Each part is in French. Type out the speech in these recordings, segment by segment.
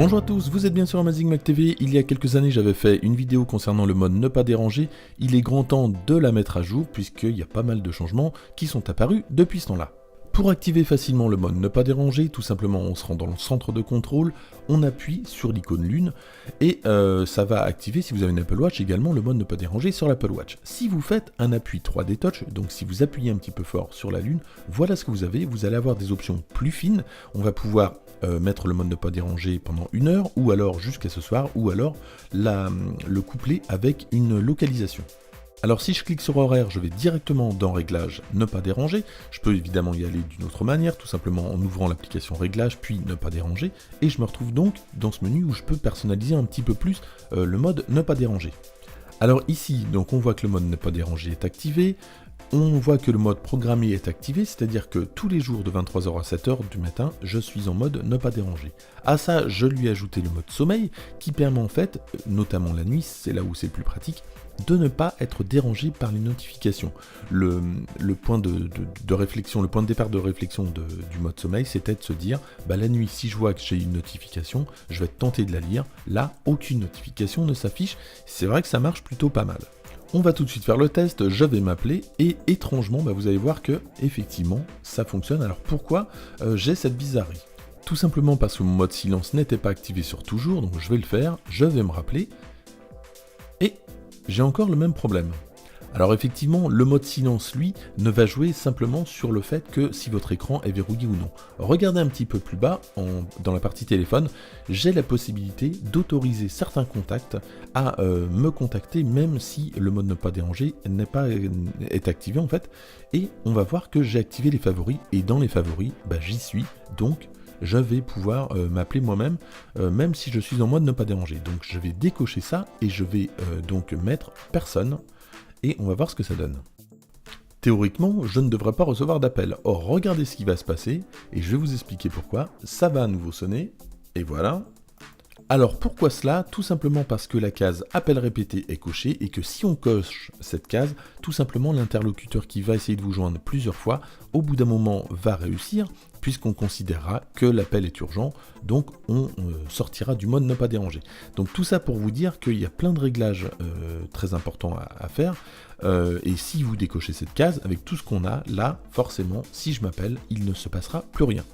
Bonjour à tous, vous êtes bien sur Amazing Mac TV. Il y a quelques années j'avais fait une vidéo concernant le mode ne pas déranger. Il est grand temps de la mettre à jour puisqu'il y a pas mal de changements qui sont apparus depuis ce temps-là. Pour activer facilement le mode ne pas déranger, tout simplement on se rend dans le centre de contrôle, on appuie sur l'icône lune et ça va activer, si vous avez une Apple Watch, également le mode ne pas déranger sur l'Apple Watch. Si vous faites un appui 3D Touch, donc si vous appuyez un petit peu fort sur la lune, voilà ce que vous avez. Vous allez avoir des options plus fines. On va pouvoir mettre le mode ne pas déranger pendant 1 heure, ou alors jusqu'à ce soir, ou alors le coupler avec une localisation. Alors si je clique sur horaire, je vais directement dans réglages ne pas déranger. Je peux évidemment y aller d'une autre manière, tout simplement en ouvrant l'application réglages puis ne pas déranger, et je me retrouve donc dans ce menu où je peux personnaliser un petit peu plus le mode ne pas déranger. Alors ici, donc on voit que le mode ne pas déranger est activé. On voit que le mode programmé est activé, c'est-à-dire que tous les jours de 23h à 7h du matin, je suis en mode ne pas déranger. À ça, je lui ai ajouté le mode sommeil, qui permet en fait, notamment la nuit, c'est là où c'est le plus pratique, de ne pas être dérangé par les notifications. Le point de réflexion, le point de départ de réflexion du mode sommeil, c'était de se dire, bah la nuit, si je vois que j'ai une notification, je vais tenter de la lire. Là, aucune notification ne s'affiche. C'est vrai que ça marche plutôt pas mal. On va tout de suite faire le test, je vais m'appeler et étrangement, vous allez voir que effectivement ça fonctionne. Alors pourquoi j'ai cette bizarrerie? Tout simplement parce que mon mode silence n'était pas activé sur toujours, donc je vais le faire, je vais me rappeler et j'ai encore le même problème. Alors effectivement, le mode silence, lui, ne va jouer simplement sur le fait que si votre écran est verrouillé ou non. Regardez un petit peu plus bas, dans la partie téléphone, j'ai la possibilité d'autoriser certains contacts à me contacter même si le mode ne pas déranger est activé en fait. Et on va voir que j'ai activé les favoris, et dans les favoris, j'y suis, donc je vais pouvoir m'appeler moi-même, même si je suis en mode ne pas déranger. Donc je vais décocher ça, et je vais donc mettre personne, et on va voir ce que ça donne. Théoriquement, je ne devrais pas recevoir d'appel. Or, regardez ce qui va se passer, et je vais vous expliquer pourquoi. Ça va à nouveau sonner, et voilà. Alors pourquoi cela? Tout simplement parce que la case appel répété est cochée, et que si on coche cette case, tout simplement l'interlocuteur qui va essayer de vous joindre plusieurs fois, au bout d'un moment va réussir, puisqu'on considérera que l'appel est urgent, donc on sortira du mode ne pas déranger. Donc tout ça pour vous dire qu'il y a plein de réglages très importants à faire, et si vous décochez cette case, avec tout ce qu'on a, là, forcément, si je m'appelle, il ne se passera plus rien.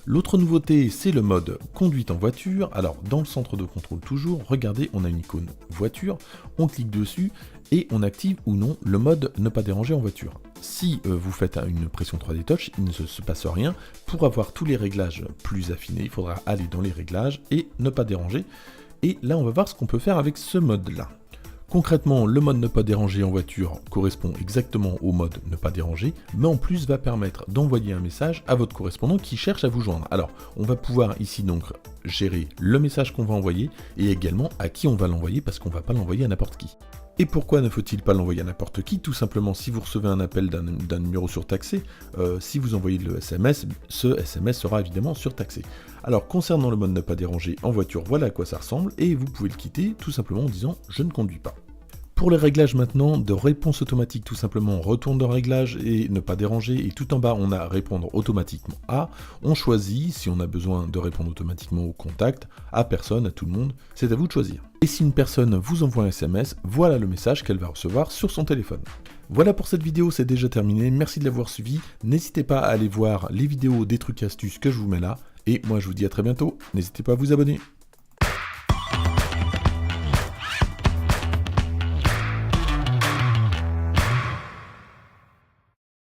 L'autre nouveauté, c'est le mode conduite en voiture. Alors, dans le centre de contrôle toujours, regardez, on a une icône voiture, on clique dessus et on active ou non le mode ne pas déranger en voiture. Si vous faites une pression 3D Touch, il ne se passe rien. Pour avoir tous les réglages plus affinés, il faudra aller dans les réglages et ne pas déranger. Et là, on va voir ce qu'on peut faire avec ce mode-là. Concrètement, le mode ne pas déranger en voiture correspond exactement au mode ne pas déranger, mais en plus va permettre d'envoyer un message à votre correspondant qui cherche à vous joindre. Alors, on va pouvoir ici donc gérer le message qu'on va envoyer et également à qui on va l'envoyer, parce qu'on ne va pas l'envoyer à n'importe qui. Et pourquoi ne faut-il pas l'envoyer à n'importe qui? Tout simplement, si vous recevez un appel d'un numéro surtaxé, si vous envoyez le SMS, ce SMS sera évidemment surtaxé. Alors, concernant le mode ne pas déranger en voiture, voilà à quoi ça ressemble, et vous pouvez le quitter tout simplement en disant « je ne conduis pas ». Pour les réglages maintenant, de réponse automatique, tout simplement on retourne dans réglages et ne pas déranger, et tout en bas on a répondre automatiquement à, on choisit si on a besoin de répondre automatiquement au contact, à personne, à tout le monde, c'est à vous de choisir. Et si une personne vous envoie un SMS, voilà le message qu'elle va recevoir sur son téléphone. Voilà pour cette vidéo, c'est déjà terminé, merci de l'avoir suivi, n'hésitez pas à aller voir les vidéos des trucs et astuces que je vous mets là, et moi je vous dis à très bientôt, n'hésitez pas à vous abonner.